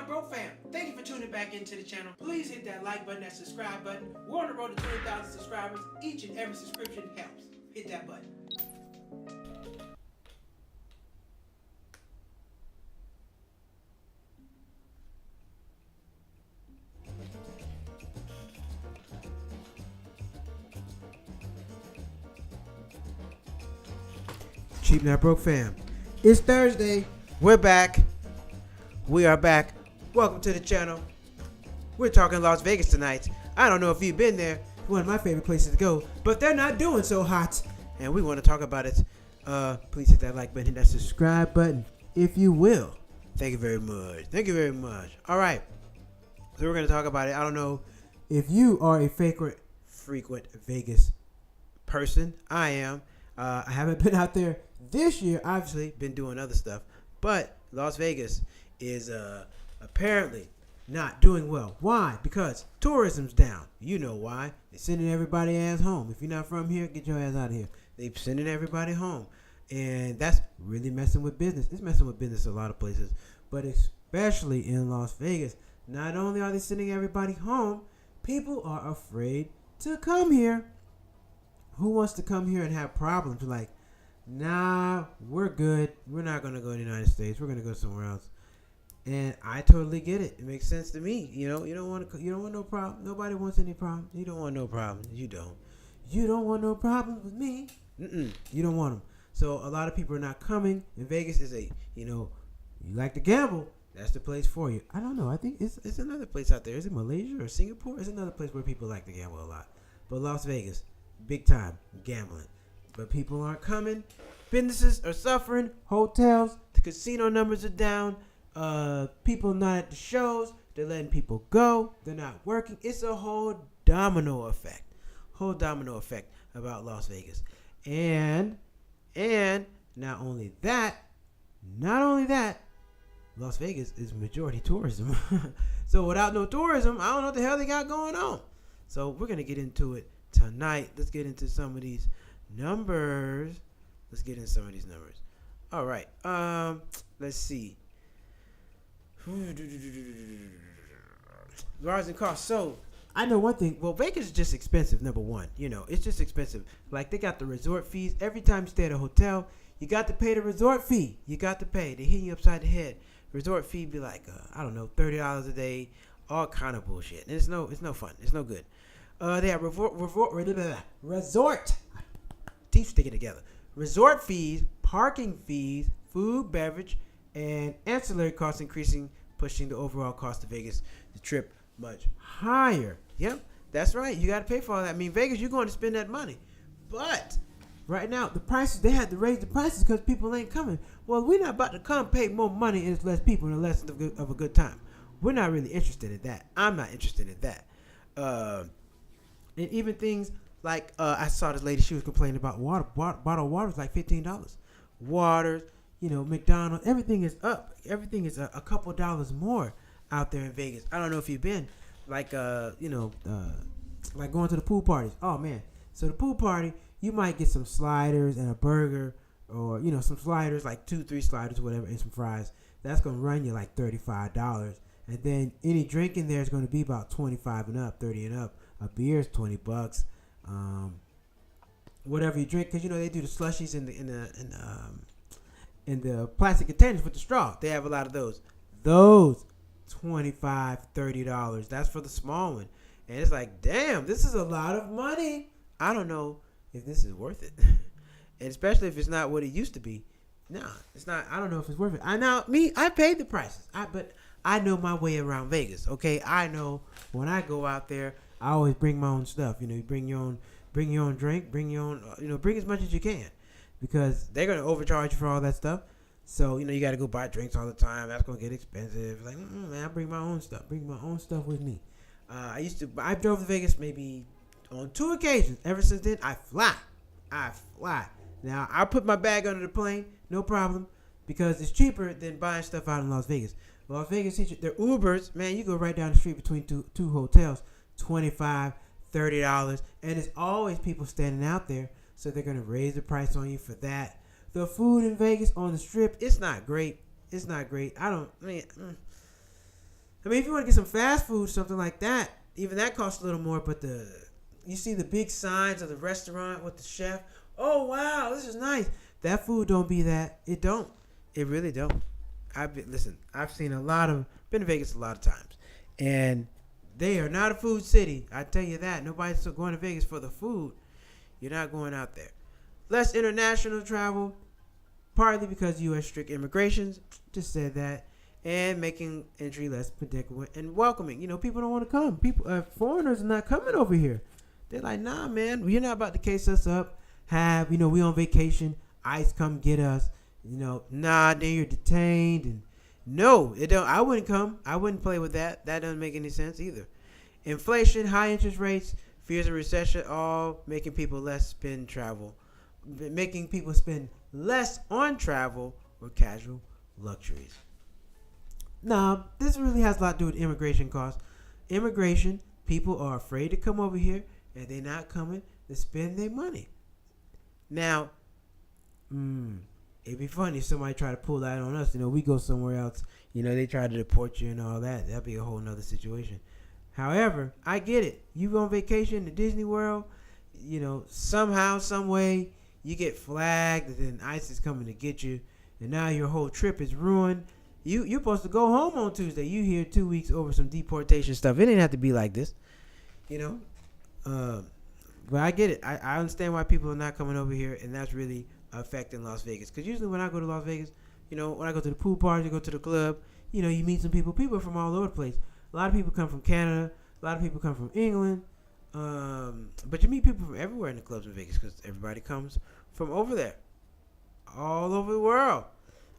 Now Bro Fam, thank you for tuning back into the channel. Please hit that like button, that subscribe button. We're on the road to 20,000 subscribers. Each and every subscription helps. Hit that button. Cheap Not Broke Fam. It's Thursday. We're back. We are back. Welcome to the channel. We're talking Las Vegas tonight. I don't know if you've been there. One of my favorite places to go, but they're not doing so hot. And we want to talk about it. Please hit that like button, hit that subscribe button, if you will. Thank you very much. Thank you very much. All right. So we're going to talk about it. I don't know if you are a frequent Vegas person. I am. I haven't been out there this year. Obviously, been doing other stuff. But Las Vegas is apparently not doing well. Why? Because tourism's down. You know why. They're sending everybody ass home. If you're not from here, get your ass out of here. They're sending everybody home. And that's really messing with business. It's messing with business a lot of places. But especially in Las Vegas. Not only are they sending everybody home, people are afraid to come here. Who wants to come here and have problems? Like, nah, we're good. We're not going to go to the United States. We're going to go somewhere else. And I totally get it. It makes sense to me. You know, you don't want no problem. Nobody wants any problems. You don't want no problems. You don't. You don't want no problems with me. You don't want them. So a lot of people are not coming. And Vegas is you like to gamble. That's the place for you. I don't know. I think it's another place out there. Is it Malaysia or Singapore? It's another place where people like to gamble a lot. But Las Vegas, big time gambling. But people aren't coming. Businesses are suffering. Hotels, the casino numbers are down. People not at the shows. They're letting people go. They're not working. It's a whole domino effect. About Las Vegas. And not only that, Las Vegas is majority tourism. So without no tourism, I don't know what the hell they got going on. So we're going to get into it tonight. Let's get into some of these numbers. All right. Let's see. Rising costs. So I know one thing. Well, Vegas is just expensive. Number one, it's just expensive. Like, they got the resort fees. Every time you stay at a hotel, you got to pay the resort fee. You got to pay. They hit you upside the head. Resort fee be like, I don't know, $30 a day, all kind of bullshit. And it's no fun. It's no good. They have resort. Teeth sticking together. Resort fees, parking fees, food, beverage, and ancillary costs increasing, pushing the overall cost of Vegas, the trip, much higher. Yep, that's right. You got to pay for all that. I mean, Vegas, you're going to spend that money. But right now, the prices, they had to raise the prices because people ain't coming. Well, we're not about to come pay more money and it's less people and less of a good time. We're not really interested in that. I'm not interested in that. And even things like, I saw this lady, she was complaining about water. Bottled water is like $15. Waters, McDonald's, everything is up. Everything is a couple dollars more out there in Vegas. I don't know if you've been, like going to the pool parties. Oh, man. So the pool party, you might get some sliders and a burger or, some sliders, like 2-3 sliders, whatever, and some fries. That's going to run you like $35. And then any drink in there is going to be about 25 and up, 30 and up. A beer is $20. Whatever you drink, because, they do the slushies in the plastic containers with the straw. They have a lot of those. Those $25, $30. That's for the small one. And it's like, damn, this is a lot of money. I don't know if this is worth it. And especially if it's not what it used to be. No, it's not. I don't know if it's worth it. I paid the prices. But I know my way around Vegas. Okay, I know when I go out there, I always bring my own stuff. You bring your own drink, bring your own. Bring as much as you can, because they're gonna overcharge you for all that stuff. So you got to go buy drinks all the time. That's gonna get expensive. Like, man, I bring my own stuff. Bring my own stuff with me. I drove to Vegas maybe on 2 occasions. Ever since then, I fly. Now, I put my bag under the plane, no problem, because it's cheaper than buying stuff out in Las Vegas. Las Vegas, their Ubers, man, you go right down the street between two hotels, $25, $30, and it's always people standing out there, so they're going to raise the price on you for that. The food in Vegas on the Strip, it's not great. I I mean, if you want to get some fast food, something like that, even that costs a little more. But you see the big signs of the restaurant with the chef. Oh wow, this is nice. That food don't be that. It don't. It really don't. I've seen been to Vegas a lot of times, and they are not a food city. I tell you that. Nobody's going to Vegas for the food. You're not going out there. Less international travel, partly because U.S. strict immigrations. Just said that. And making entry less predictable and welcoming. People don't want to come. Foreigners are not coming over here. They're like, nah, man, you're not about to case us up. We on vacation. ICE come get us. Nah, then you're detained. And no, it don't. I wouldn't come. I wouldn't play with that. That doesn't make any sense either. Inflation, high interest rates, fears of recession, all making people making people spend less on travel or casual luxuries. Now, this really has a lot to do with immigration costs. Immigration, people are afraid to come over here, and they're not coming to spend their money. Now, it'd be funny if somebody tried to pull that on us. We go somewhere else. They try to deport you and all that. That'd be a whole nother situation. However, I get it. You go on vacation to Disney World, somehow, some way, you get flagged, and then ICE is coming to get you, and now your whole trip is ruined. You're supposed to go home on Tuesday. You here 2 weeks over some deportation stuff. It didn't have to be like this, But I get it. I understand why people are not coming over here, and that's really affecting Las Vegas. Because usually when I go to Las Vegas, when I go to the pool party, go to the club, you meet some people. People are from all over the place. A lot of people come from Canada. A lot of people come from England. But you meet people from everywhere in the clubs in Vegas because everybody comes from over there, all over the world.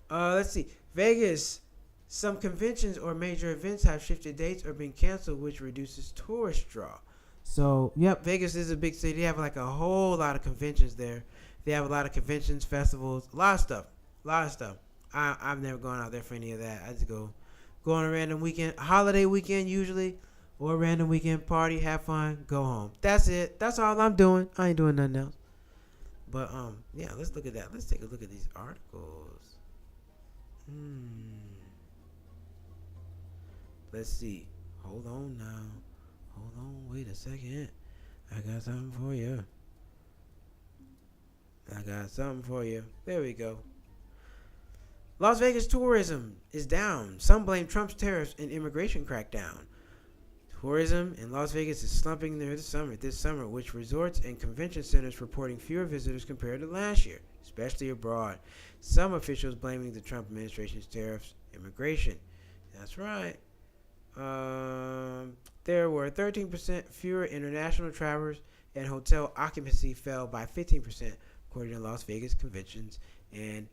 Let's see. Vegas, some conventions or major events have shifted dates or been canceled, which reduces tourist draw. So, yep, Vegas is a big city. They have like a whole lot of conventions there. They have a lot of conventions, festivals, a lot of stuff. I've never gone out there for any of that. I just go on a random weekend, holiday weekend usually, or a random weekend party, have fun, go home. That's it. That's all I'm doing. I ain't doing nothing else. But yeah, let's look at that. Let's take a look at these articles. Let's see. Hold on now. Hold on. Wait a second. I got something for you. There we go. Las Vegas tourism is down. Some blame Trump's tariffs and immigration crackdown. Tourism in Las Vegas is slumping this summer, which resorts and convention centers reporting fewer visitors compared to last year, especially abroad. Some officials blaming the Trump administration's tariffs, immigration. That's right. There were 13% fewer international travelers, and hotel occupancy fell by 15%, according to Las Vegas Conventions and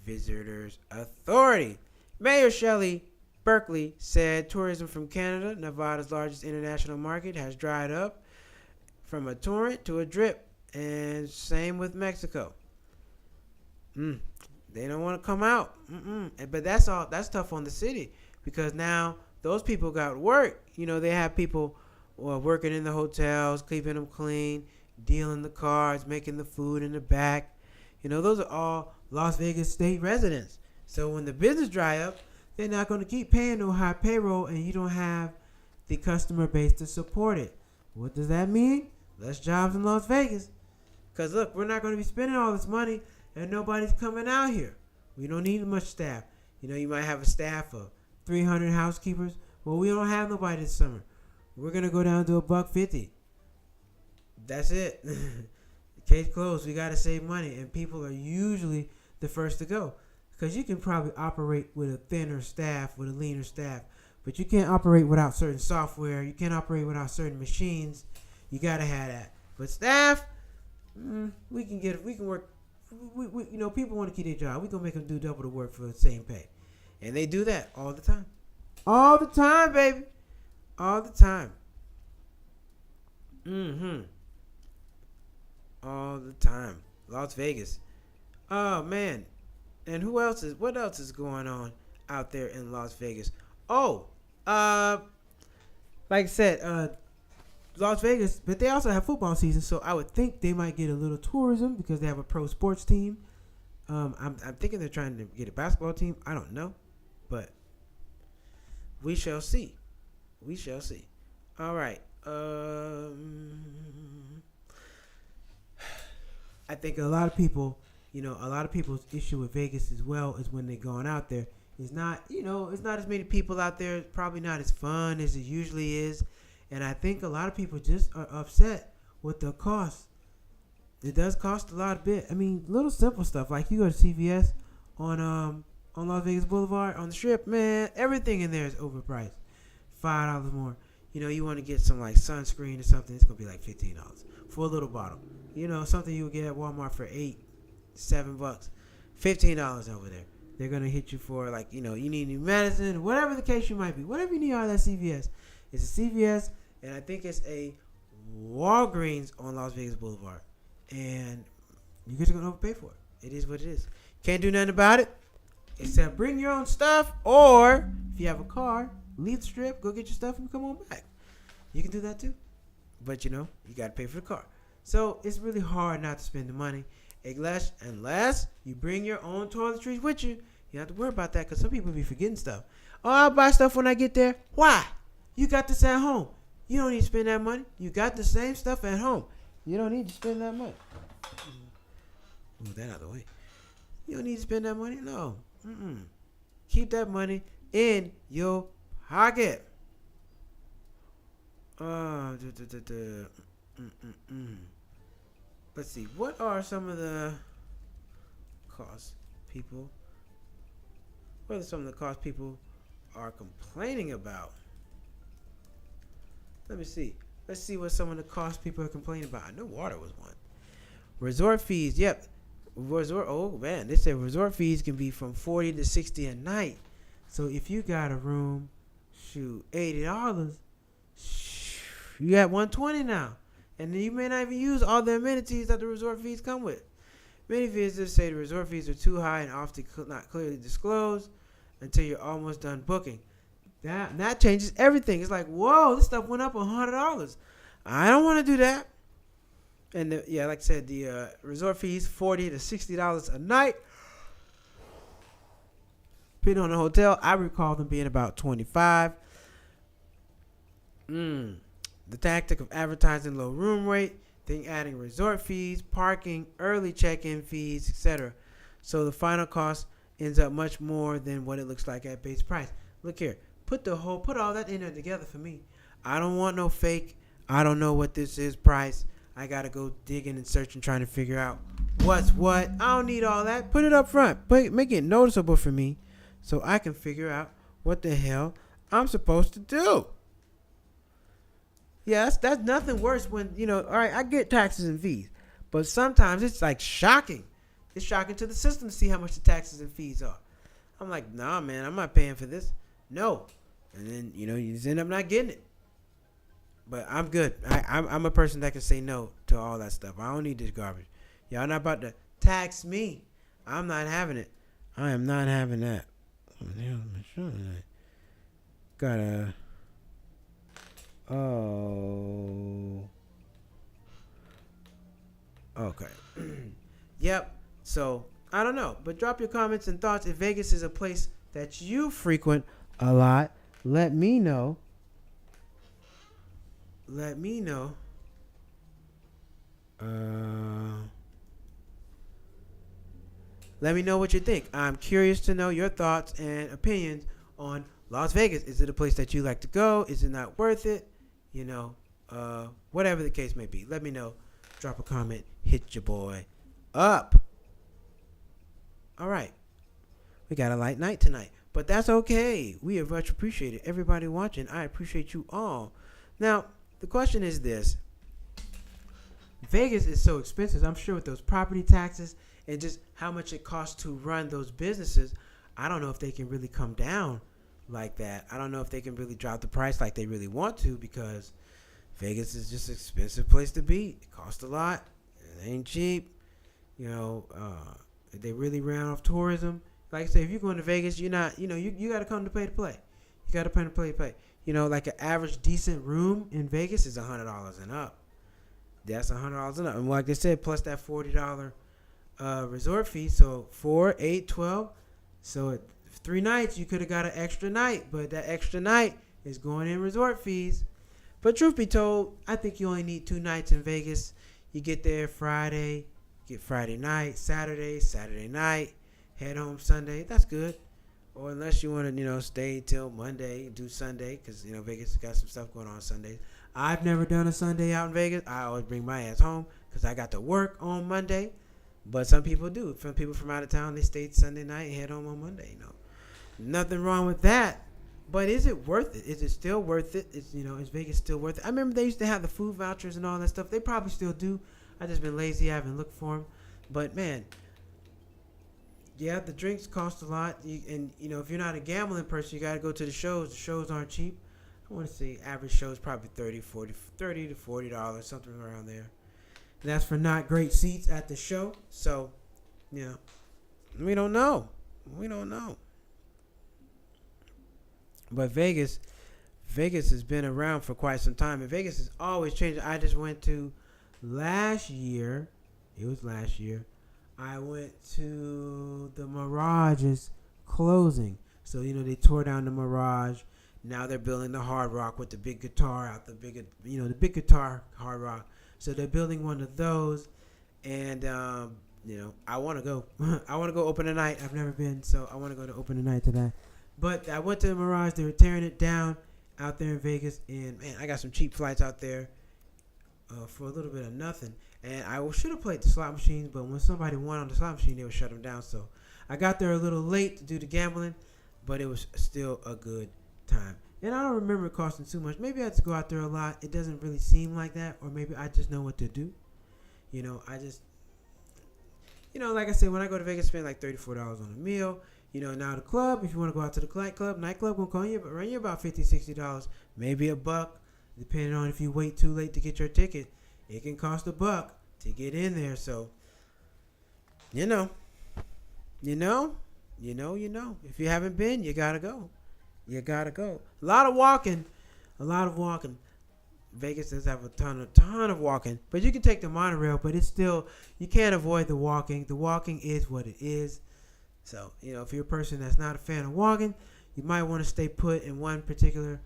Visitors Authority. Mayor Shelley Berkeley said tourism from Canada, Nevada's largest international market, has dried up from a torrent to a drip, and same with Mexico. They don't want to come out. But that's tough on the city because now those people got work. They have people working in the hotels, keeping them clean, dealing the cards, making the food in the back. Those are all Las Vegas state residents. So when the business dry up, they're not going to keep paying no high payroll, and you don't have the customer base to support it. What does that mean? Less jobs in Las Vegas. Because look, we're not going to be spending all this money, and nobody's coming out here. We don't need much staff. You might have a staff of 300 housekeepers. Well, we don't have nobody this summer. We're going to go down to $150. That's it. Case closed. We got to save money, and people are usually the first to go. Because you can probably operate with a thinner staff, with a leaner staff. But you can't operate without certain software. You can't operate without certain machines. You got to have that. But staff, we can work. People want to keep their job. We're going to make them do double the work for the same pay. And they do that all the time. All the time, baby. All the time. All the time. Las Vegas. Oh, man. And what else is going on out there in Las Vegas? Oh, like I said, Las Vegas, but they also have football season, so I would think they might get a little tourism because they have a pro sports team. I'm thinking they're trying to get a basketball team. I don't know, but we shall see. We shall see. All right. I think a lot of people, a lot of people's issue with Vegas as well is when they're going out there. It's not, it's not as many people out there. It's probably not as fun as it usually is. And I think a lot of people just are upset with the cost. It does cost a lot of bit. I mean, little simple stuff like you go to CVS on Las Vegas Boulevard on the Strip, man, everything in there is overpriced. $5 more. You want to get some like sunscreen or something, it's gonna be like $15 for a little bottle. Something you would get at Walmart for $7, $15 over there. They're gonna hit you for like, you need new medicine, whatever the case you might be. Whatever you need out of that CVS. It's a CVS, and I think it's a Walgreens on Las Vegas Boulevard. And you're just gonna overpay for it. It is what it is. Can't do nothing about it except bring your own stuff, or if you have a car, leave the Strip, go get your stuff, and come on back. You can do that too. But you got to pay for the car. So it's really hard not to spend the money unless you bring your own toiletries with you. You don't have to worry about that because some people be forgetting stuff. Oh, I'll buy stuff when I get there. Why? You got this at home. You don't need to spend that money. You got the same stuff at home. You don't need to spend that money. Move that out of the way. You don't need to spend that money. No. Keep that money in your pocket. Let's see. What are some of the costs people? What are some of the costs people are complaining about? Let me see. Let's see what some of the costs people are complaining about. I know water was one. Resort fees. Yep. Oh man, they say resort fees can be from $40 to $60 a night. So if you got a room, $80, you got $120 now, and then you may not even use all the amenities that the resort fees come with. Many visitors say the resort fees are too high and often not clearly disclosed until you're almost done booking. That changes everything. It's like, whoa, this stuff went up $100. I don't want to do that. And like I said, the resort fees $40 to $60 a night. Depending on the hotel, I recall them being about $25. The tactic of advertising low room rate, then adding resort fees, parking, early check-in fees, etc. So the final cost ends up much more than what it looks like at base price. Look here, put all that in there together for me. I don't want no fake. I don't know what this is price. I gotta go digging and searching, trying to figure out what's what. I don't need all that. Put it up front. Make it noticeable for me, so I can figure out what the hell I'm supposed to do. Yeah, that's nothing worse when, all right, I get taxes and fees, but sometimes it's like shocking. It's shocking to the system to see how much the taxes and fees are. I'm like, nah, man, I'm not paying for this. No. And then, you just end up not getting it. But I'm good. I'm a person that can say no to all that stuff. I don't need this garbage. Y'all not about to tax me. I'm not having it. I am not having that. Gotta. Oh. Okay. Yep. So, I don't know. But drop your comments and thoughts. If Vegas is a place that you frequent a lot, let me know. Let me know. Let me know what you think. I'm curious to know your thoughts and opinions on Las Vegas. Is it a place that you like to go? Is it not worth it? Whatever the case may be. Let me know. Drop a comment. Hit your boy up. All right. We got a light night tonight, but that's okay. We are much appreciated. Everybody watching, I appreciate you all. Now, the question is this. Vegas is so expensive. I'm sure with those property taxes and just how much it costs to run those businesses, I don't know if they can really come down like that. I don't know if they can really drop the price like they really want to, because Vegas is just an expensive place to be. It costs a lot. It ain't cheap. They really ran off tourism. Like I say, if you're going to Vegas, you're not, you got to come to pay to play. You got to pay to play. Like an average decent room in Vegas is $100 and up. That's $100 and up. And like I said, plus that $40 resort fee. So 4, 8, 12. So 3 nights, you could have got an extra night, but that extra night is going in resort fees. But truth be told, I think you only need 2 nights in Vegas. You get there Friday, get Friday night, Saturday night, head home Sunday. That's good. Or unless you want to, stay till Monday, do Sunday, because, Vegas has got some stuff going on Sundays. I've never done a Sunday out in Vegas. I always bring my ass home because I got to work on Monday. But some people do. Some people from out of town, they stay Sunday night and head home on Monday. Nothing wrong with that. But is it worth it? Is it still worth it? Is Vegas still worth it? I remember they used to have the food vouchers and all that stuff. They probably still do. I just been lazy. I haven't looked for them. But man, yeah, the drinks cost a lot. And if you're not a gambling person, you got to go to the shows. The shows aren't cheap. I want to say average show is probably $30 to $40, something around there. And that's for not great seats at the show. So, we don't know. But Vegas has been around for quite some time. And Vegas has always changed. I just went to last year. It was last year. I went to the Mirage's closing. So, they tore down the Mirage. Now they're building the Hard Rock with the big guitar out. The big guitar Hard Rock. So they're building one of those. And, I want to go. I want to go open a night. I've never been, so I want to go to open a night to that. But I went to the Mirage. They were tearing it down out there in Vegas. And, man, I got some cheap flights out there for a little bit of nothing. And I should have played the slot machines, but when somebody won on the slot machine, they would shut them down. So I got there a little late to do the gambling, but it was still a good time. And I don't remember it costing too much. Maybe I had to go out there a lot. It doesn't really seem like that. Or maybe I just know what to do. Like I said, when I go to Vegas, I spend like $34 on a meal. Now the club, if you want to go out to the nightclub will run you about $50, $60, maybe $1, depending on if you wait too late to get your ticket. It can cost $1 to get in there. So, If you haven't been, you gotta go. A lot of walking. Vegas does have a ton of walking, but you can take the monorail. But it's still, you can't avoid the walking. The walking is what it is. So, if you're a person that's not a fan of walking, you might want to stay put in one particular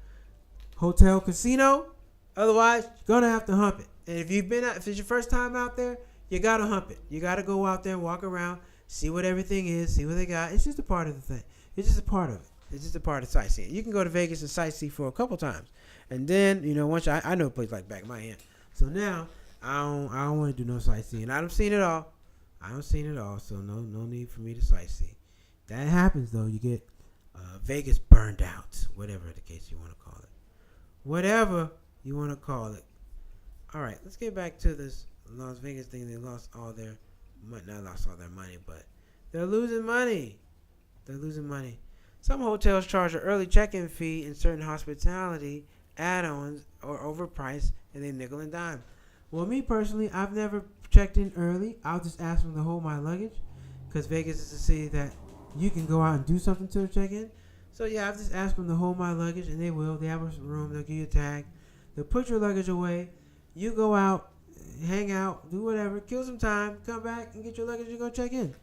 hotel casino. Otherwise, you're gonna have to hump it. And if it's your first time out there, you gotta hump it. You gotta go out there and walk around, see what everything is, see what they got. It's just a part of the thing. It's just a part of it. It's just a part of sightseeing. You can go to Vegas and sightsee for a couple times, and then once I know a place like back of my hand. So now I don't want to do no sightseeing. I don't seen it all. So no need for me to sightsee. That happens though. You get Vegas burned out, whatever the case you want to call it. Whatever you want to call it. All right, let's get back to this Las Vegas thing. They lost all their money, but they're losing money. Some hotels charge an early check-in fee and certain hospitality add-ons are overpriced and they nickel and dime. Well, me personally, I've never checked in early. I'll just ask them to hold my luggage because Vegas is a city that you can go out and do something to check-in. So, yeah, I've just asked them to hold my luggage, and they will. They have a room. They'll give you a tag. They'll put your luggage away. You go out, hang out, do whatever, kill some time, come back and get your luggage and go check in.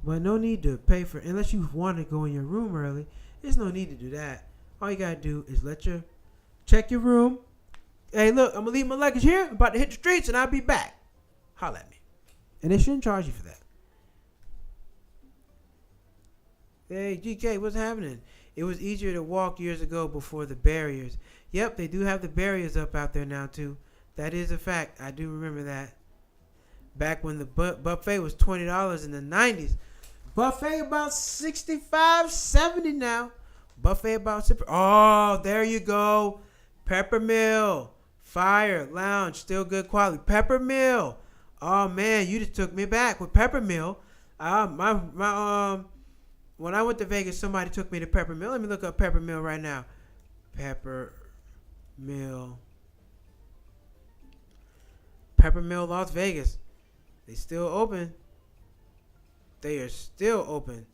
But no need to pay for, unless you want to go in your room early, there's no need to do that. All you got to do is check your room. Hey, look, I'm going to leave my luggage here. I'm about to hit the streets, and I'll be back. Holla at me. And they shouldn't charge you for that. Hey, GK, what's happening? It was easier to walk years ago before the barriers. Yep, they do have the barriers up out there now, too. That is a fact. I do remember that. Back when the buffet was $20 in the 90s. Buffet about $65, $70 now. Buffet about... Oh, there you go. Peppermill. Fire. Lounge. Still good quality. Peppermill. Oh, man. You just took me back with Peppermill. When I went to Vegas, somebody took me to Peppermill. Let me look up Peppermill right now. Peppermill, Las Vegas. They still open. They are still open.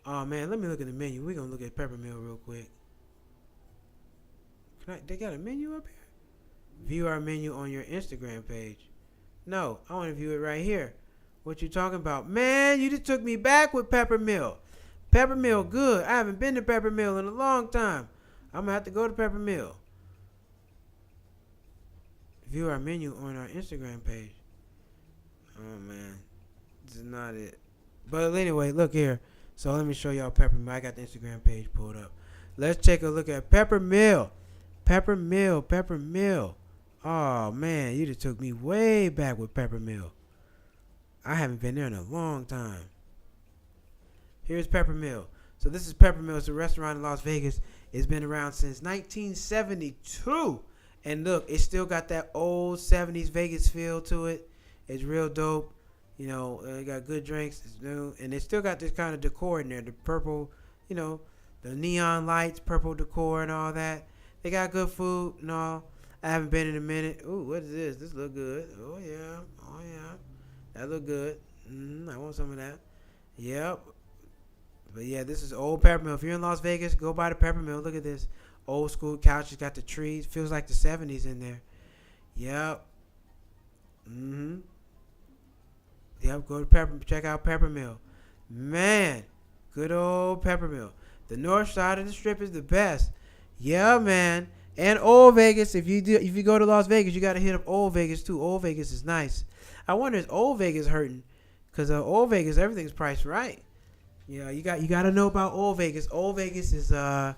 Oh, man, let me look at the menu. We're going to look at Peppermill real quick. They got a menu up here? View our menu on your Instagram page. No, I want to view it right here. What you talking about? Man, you just took me back with Peppermill. Peppermill, good. I haven't been to Peppermill in a long time. I'm going to have to go to Peppermill. View our menu on our Instagram page. Oh, man. This is not it. But anyway, look here. So let me show y'all Peppermill. I got the Instagram page pulled up. Let's take a look at Peppermill. Peppermill. Oh, man. You just took me way back with Peppermill. I haven't been there in a long time. Here's Peppermill. So this is Peppermill. It's a restaurant in Las Vegas. It's been around since 1972. And look, it still got that old 70s Vegas feel to it. It's real dope. You know, it got good drinks. It's new. And it still got this kind of decor in there. The purple, you know, the neon lights, purple decor and all that. They got good food and all. I haven't been in a minute. Ooh, what is this? This look good. Oh, yeah. That look good. I want some of that. Yep. But yeah, this is old Peppermill. If you're in Las Vegas, go by the Peppermill. Look at this. Old school couches. Got the trees. Feels like the 70s in there. Yep. Yep, go to check out Peppermill. Man, good old Peppermill. The north side of the strip is the best. Yeah, man. And Old Vegas. If you go to Las Vegas, you got to hit up Old Vegas too. Old Vegas is nice. I wonder is Old Vegas hurting? Because Old Vegas, everything's priced right. Yeah, you got to know about Old Vegas. Old Vegas is where's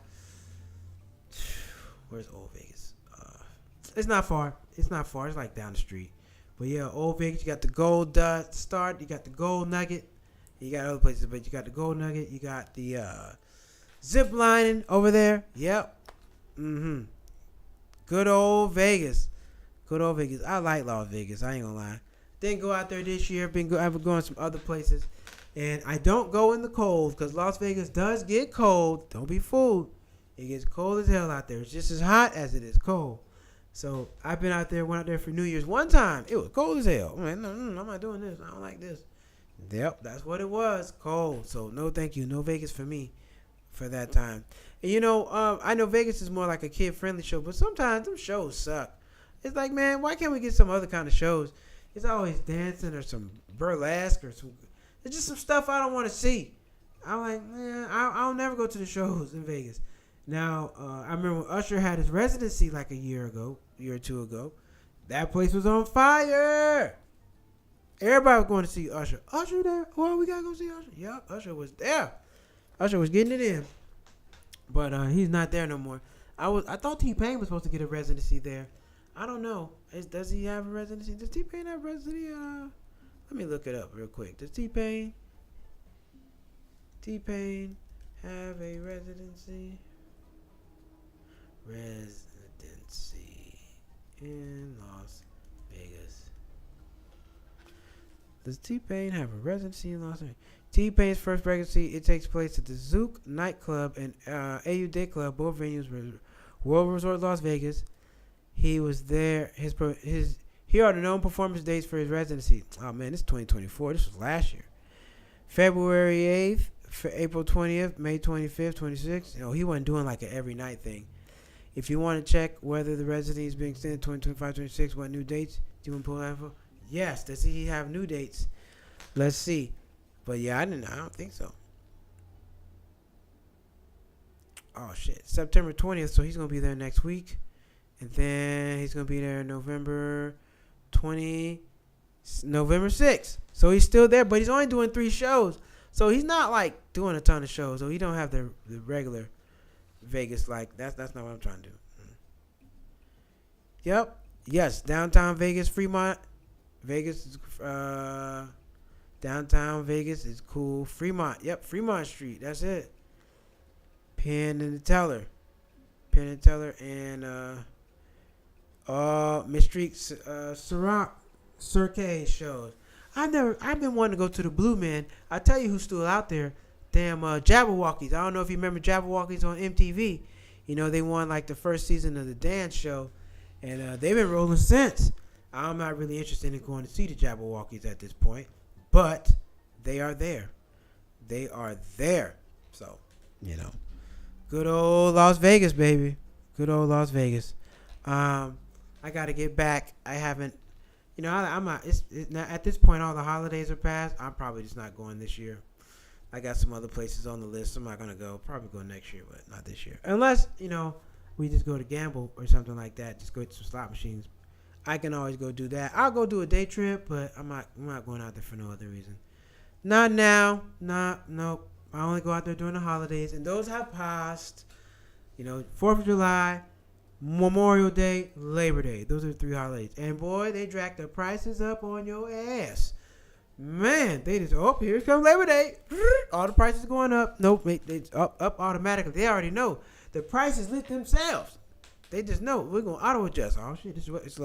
Old Vegas? It's not far. It's like down the street. But yeah, Old Vegas, you got the Gold Start, you got the Gold Nugget, you got other places, but you got the Gold Nugget, you got the zip lining over there. Yep. Good old Vegas. I like Las Vegas. I ain't gonna lie. Didn't go out there this year. I've been going some other places. And I don't go in the cold because Las Vegas does get cold. Don't be fooled. It gets cold as hell out there. It's just as hot as it is cold. So I've been out there, went out there for New Year's one time. It was cold as hell. I'm like, no, I'm not doing this. I don't like this. Yep, that's what it was. Cold. So no thank you. No Vegas for me for that time. And you know, I know Vegas is more like a kid-friendly show, but sometimes them shows suck. It's like, man, why can't we get some other kind of shows? It's always dancing or some burlesque or some. It's just some stuff I don't want to see. I'm like, man, I'll never go to the shows in Vegas. Now, I remember when Usher had his residency like a year or two ago. That place was on fire. Everybody was going to see Usher. Usher there? Oh, we got to go see Usher. Yep, Usher was there. Usher was getting it in. But he's not there no more. I thought T-Pain was supposed to get a residency there. I don't know. Does he have a residency? Does T-Pain have a residency? Let me look it up real quick. Does T-Pain have a residency? Residency in Las Vegas. Does T-Pain have a residency in Las Vegas? T-Pain's first residency, it takes place at the Zouk nightclub and AU Day Club. Both venues were World Resort Las Vegas. He was there. Here are the known performance dates for his residency. Oh man, this is 2024. This was last year. February 8th, April 20th, May 25th, 26th. He wasn't doing like an every night thing. If you want to check whether the residency is being extended 2025, 26, what new dates? Do you want to pull that info? Yes. Does he have new dates? Let's see. But yeah, I don't think so. Oh shit. September 20th, so he's gonna be there next week. And then he's gonna be there November 6th. So he's still there, but he's only doing 3 shows. So he's not like doing a ton of shows. So he don't have the regular Vegas like that's not what I'm trying to do. Yep. Yes, downtown Vegas, Fremont. Vegas is downtown Vegas is cool. Fremont. Yep, Fremont Street. That's it. Penn and Teller and Mystique Cirque shows. I've been wanting to go to the Blue Man. I tell you who's still out there. Damn Jabberwockies. I don't know if you remember Jabberwockies on MTV. You know, they won like the first season of the dance show. And they've been rolling since. I'm not really interested in going to see the Jabberwockies at this point. But they are there. They are there. So, you know. Good old Las Vegas, baby. Good old Las Vegas. I got to get back. I haven't, I'm not. It's not, at this point, all the holidays are past. I'm probably just not going this year. I got some other places on the list. I'm not gonna go. Probably go next year, but not this year. Unless we just go to gamble or something like that. Just go to some slot machines. I can always go do that. I'll go do a day trip, but I'm not going out there for no other reason. Not now. Nope. I only go out there during the holidays, and those have passed. 4th of July, Memorial Day, Labor Day. Those are the 3 holidays. And boy, they dragged the prices up on your ass. Man, they just, here comes Labor Day. All the prices going up. Nope, it's up automatically. They already know. The prices lit themselves. They just know. We're going to auto adjust. Oh, shit, this is what it's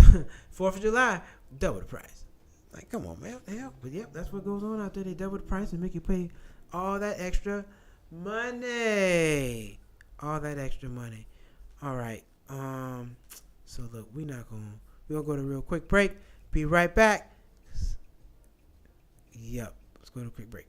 4th of July, double the price. Like, come on, man. Hell. But, yep, that's what goes on out there. They double the price and make you pay all that extra money. All that extra money. All right. So, look, we're going to go to a real quick break. Be right back. Yep. Let's go to a quick break.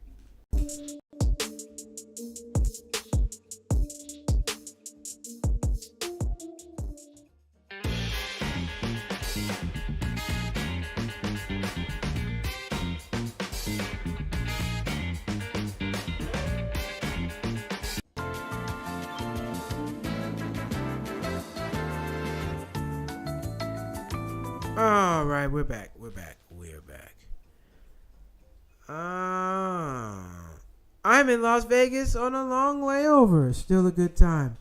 All right, we're back. I'm in Las Vegas on a long layover. Still a good time.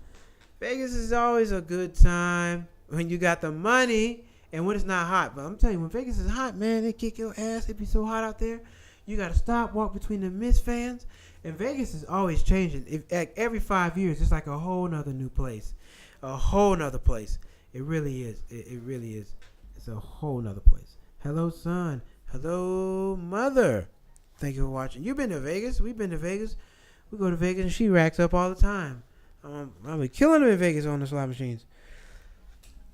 Vegas is always a good time when you got the money and when it's not hot. But I'm telling you, when Vegas is hot, man, they kick your ass. It be so hot out there. You got to stop, walk between the mist fans. And Vegas is always changing. Every 5 years, it's like a whole nother new place. A whole nother place. It really is. It really is. It's a whole nother place. Hello, son. Hello, mother. Thank you for watching. You've been to Vegas. We've been to Vegas. We go to Vegas and she racks up all the time. I'll be killing them in Vegas on the slot machines.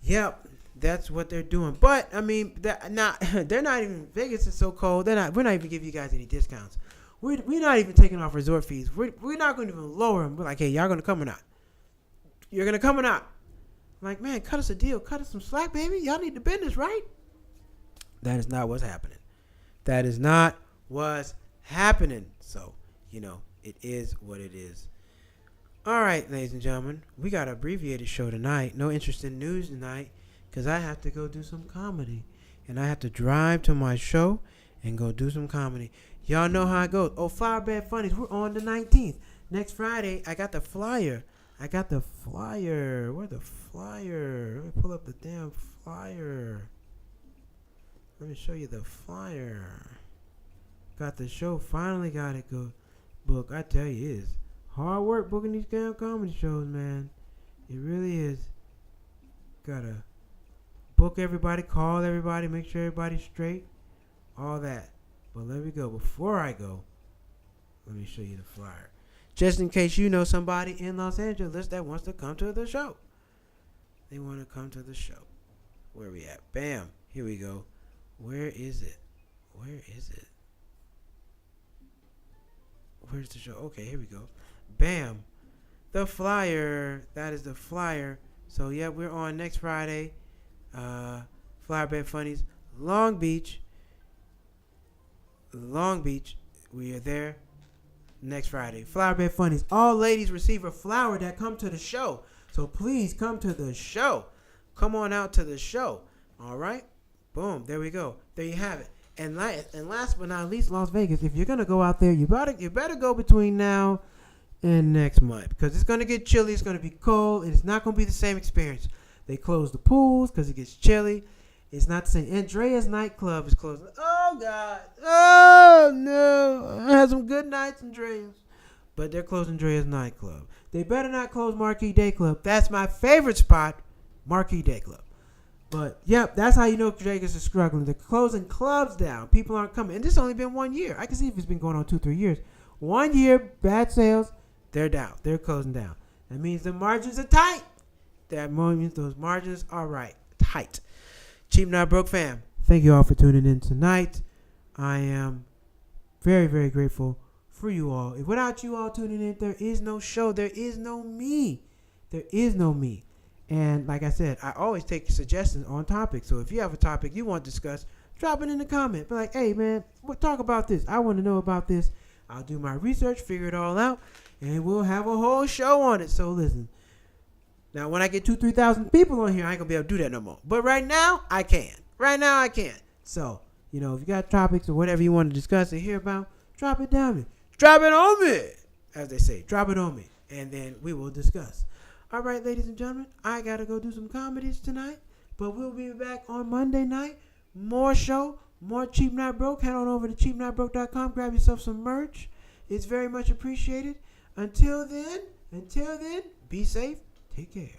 Yep, that's what they're doing. But I mean, they're not even. Vegas is so cold. We're not even giving you guys any discounts. We're not even taking off resort fees. We're not going to even lower them. We're like, hey, y'all going to come or not? You're going to come or not? I'm like, man, cut us a deal. Cut us some slack, baby. Y'all need the business, right? That is not what's happening. That is not what's happening. So, it is what it is. All right, ladies and gentlemen, we got an abbreviated show tonight. No interesting news tonight because I have to go do some comedy. And I have to drive to my show and go do some comedy. Y'all know how it goes. Oh, Flowerbed Funnies, we're on the 19th. Next Friday, I got the flyer. Where the flyer? Let me pull up the damn flyer. Let me show you the flyer. Got the show. Finally got it good. Book. I tell you, it is hard work booking these damn comedy shows, man. It really is. Gotta book everybody, call everybody, make sure everybody's straight. All that. But let me go. Before I go, let me show you the flyer. Just in case you know somebody in Los Angeles that wants to come to the show. They want to come to the show. Where we at? Bam. Here we go. Where is it? Where's the show? Okay, here we go. Bam. The flyer. That is the flyer. So, yeah, we're on next Friday. Flowerbed Funnies. Long Beach. We are there next Friday. Flowerbed Funnies. All ladies receive a flower that come to the show. So, please come to the show. Come on out to the show. All right? Boom. There we go. There you have it. And last but not least, Las Vegas. If you're gonna go out there, you better go between now and next month because it's gonna get chilly. It's gonna be cold, and it's not gonna be the same experience. They close the pools because it gets chilly. It's not the same. Andrea's nightclub is closing. Oh God! Oh no! I had some good nights, Andrea's, but they're closing Andrea's nightclub. They better not close Marquee Day Club. That's my favorite spot, Marquee Day Club. But, yep, that's how you know Vegas is struggling. They're closing clubs down. People aren't coming. And this has only been 1 year. I can see if it's been going on 2-3 years. 1 year, bad sales, they're down. They're closing down. That means the margins are tight. That means those margins are right. Tight. Cheap Not Broke fam, thank you all for tuning in tonight. I am very, very grateful for you all. Without you all tuning in, there is no show. There is no me. There is no me. And like I said, I always take suggestions on topics. So if you have a topic you want to discuss, drop it in the comment. Be like, hey man, we'll talk about this. I want to know about this. I'll do my research, figure it all out, and we'll have a whole show on it. So listen. Now when I get 2,000-3,000 people on here, I ain't gonna be able to do that no more. But right now I can. So, if you got topics or whatever you want to discuss and hear about, drop it down me. Drop it on me. As they say, drop it on me. And then we will discuss. All right, ladies and gentlemen, I got to go do some comedies tonight. But we'll be back on Monday night. More show, more Cheap Not Broke. Head on over to cheapnotbroke.com. Grab yourself some merch. It's very much appreciated. Until then, be safe. Take care.